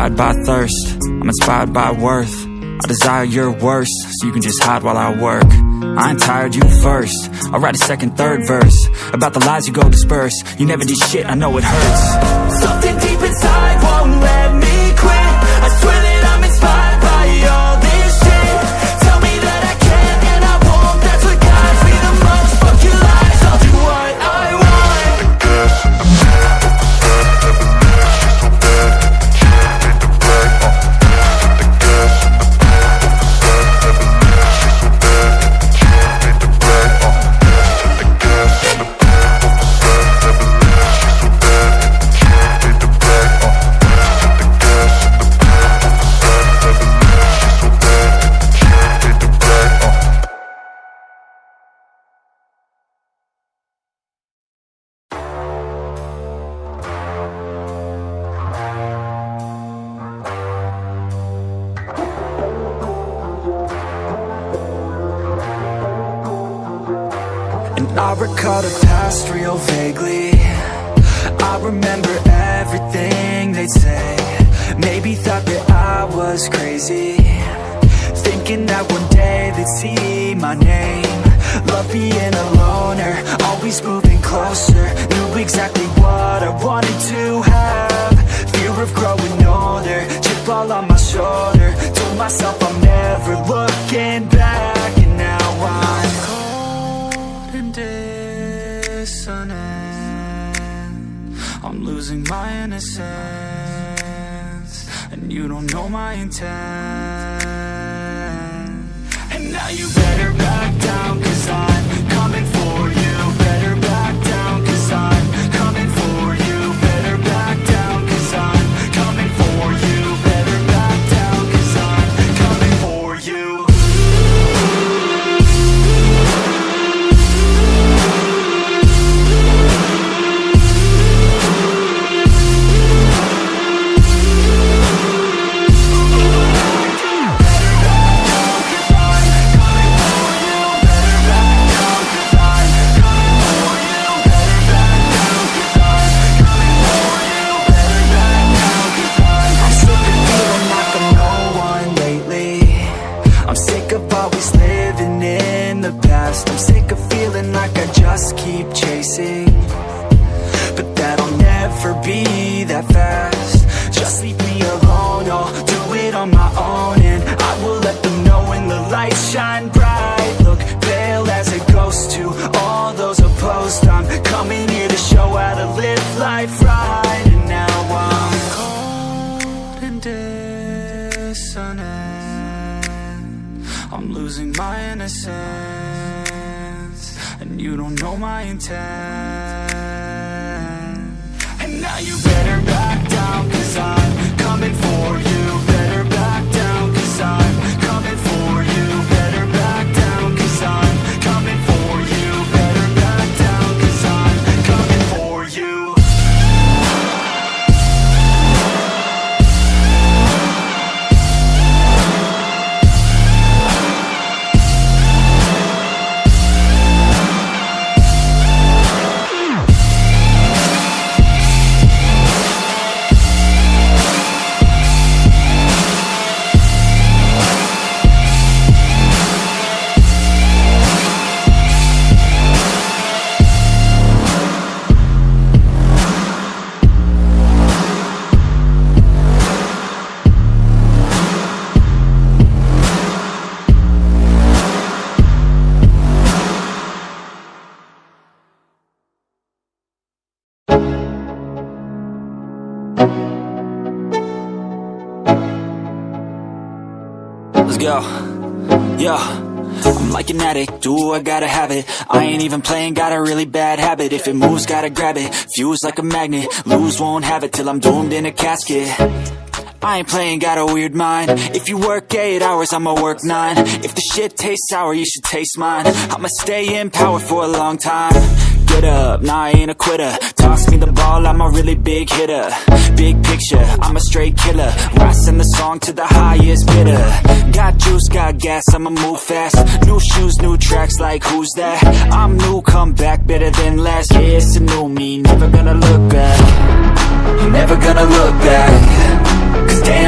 inspired by thirst, I'm inspired by worth. I desire your worst, so you can just hide while I work. I ain't tired, you first. I'll write a second, third verse about the lies you go disperse. You never did shit, I know it hurts. Something deep inside won't let me quit. I swear that I'm inspired by all this shit. Tell me that I can and I won't. That's what guides me the most. Fuck your lies, I'll do what I want. I recall the past real vaguely. I remember everything they'd say. Maybe thought that I was crazy, thinking that one day they'd see my name. Love being a loner, always moving closer. Knew exactly what I wanted to have. Fear of growing older, chip all on my shoulder. Told myself I'm never looking back. And now I'm cold and dissonant. I'm losing my innocence, and you don't know my intent. And now you better back down, 'cause I'm coming for you. Better back down, 'cause I'm coming for you. Better back down, 'cause I'm coming for you. Better back down, 'cause I'm coming for you. I'm sick of feeling like I just keep chasing, but that'll never be that fast. Just leave me alone, I'll do it on my own. And I will let them know when the lights shine bright. Look pale as a ghost to all those opposed. I'm coming here to show how to live life right. And now I'm cold and dissonant. I'm losing my innocence, and you don't know my intent. And now you better back down, 'cause I'm coming for you. Better back down, 'cause I'm coming for you. Better back down, 'cause I'm coming for you. Better back down, 'cause I'm coming for you. Let's go. Yeah, I'm like an addict, do I gotta have it. I ain't even playing, got a really bad habit. If it moves, gotta grab it, fuse like a magnet. Lose, won't have it till I'm doomed in a casket. I ain't playing, got a weird mind. If you work 8 hours, I'ma work 9. If the shit tastes sour, you should taste mine. I'ma stay in power for a long time. Get up, nah, I ain't a quitter. Toss me the ball, I'm a really big hitter. Big picture, I'm a straight killer. I send the song to the highest bidder. Got juice, got gas, I'ma move fast. New shoes, new tracks, like who's that? I'm new, come back, better than last. Yeah, it's a new me, never gonna look back. Never gonna look back. 'Cause damn,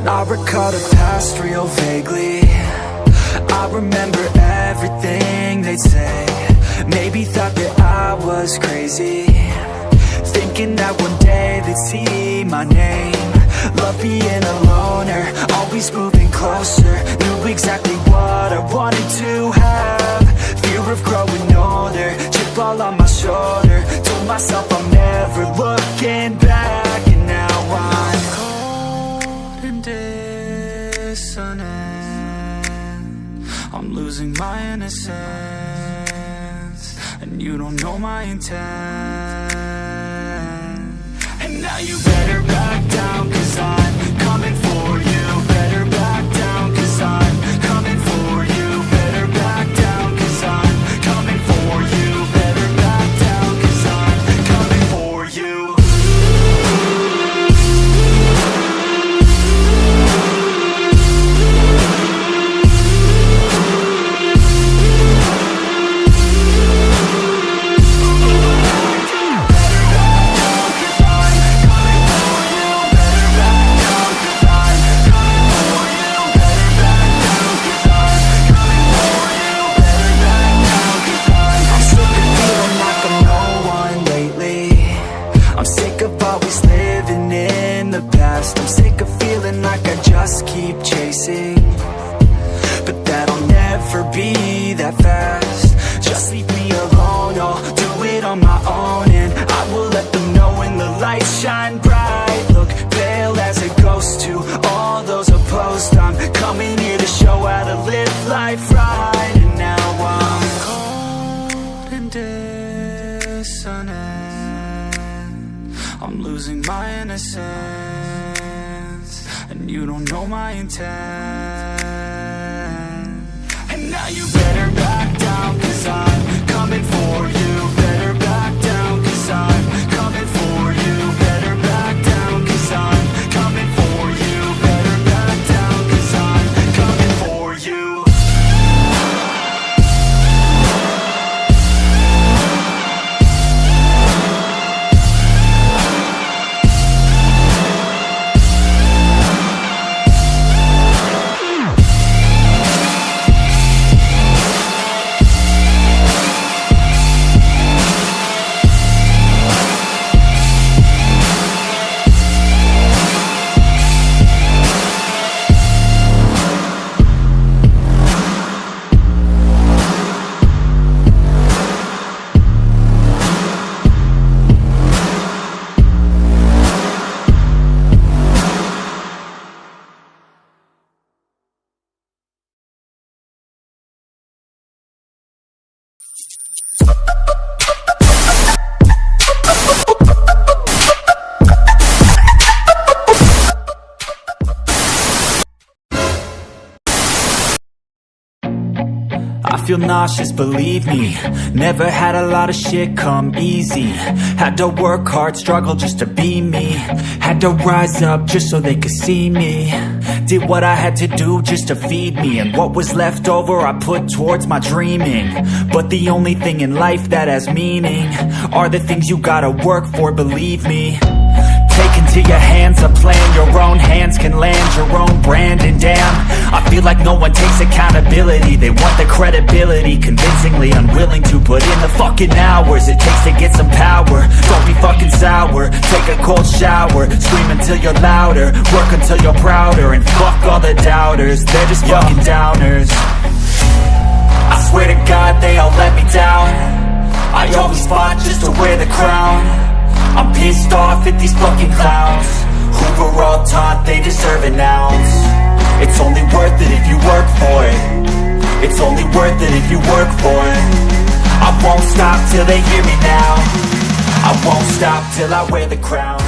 I recall the past real vaguely. I remember everything they'd say. Maybe thought that I was crazy, thinking that one day they'd see my name. Love being a loner, always moving closer. Knew exactly what I wanted to have. Fear of growing older, chip all on my shoulder. Told myself I'm never looking back. And now I'm cold and dissonant. I'm losing my innocence, and you don't know my intent. And now you better back down, 'cause I'm coming for you. Better back down, 'cause I'm coming for you. Better back down, 'cause I'm coming for you. Better back down, 'cause I'm coming for you. I'm sick of feeling like I just keep chasing, but that'll never be that fast. Just leave me alone, I'll do it on my own. And I will let them know when the lights shine bright. Look pale as a ghost to all those opposed. I'm coming here to show how to live life right. And now I'm cold and dissonant. I'm losing my innocence, and you don't know my intent. And now you better back down, 'cause I'm coming for you. Better back down, 'cause I'm coming for you. Better back down, 'cause I'm coming for you. Better back down, 'cause I'm coming for you. I feel nauseous, believe me. Never had a lot of shit come easy. Had to work hard, struggle just to be me. Had to rise up just so they could see me. Did what I had to do just to feed me, and what was left over I put towards my dreaming. But the only thing in life that has meaning are the things you gotta work for, believe me. Take into your hands a plan, your own hands can land your own brand. And damn, I feel like no one takes accountability. They want the credibility, convincingly unwilling to put in the fucking hours it takes to get some power. Don't be fucking sour, take a cold shower. Scream until you're louder, work until you're prouder. And fuck all the doubters, they're just fucking downers. I swear to God they all let me down. I always fought just to wear the crown. I'm pissed off at these fucking clowns who were all taught they deserve an ounce. It's only worth it if you work for it. It's only worth it if you work for it. I won't stop till they hear me now. I won't stop till I wear the crown.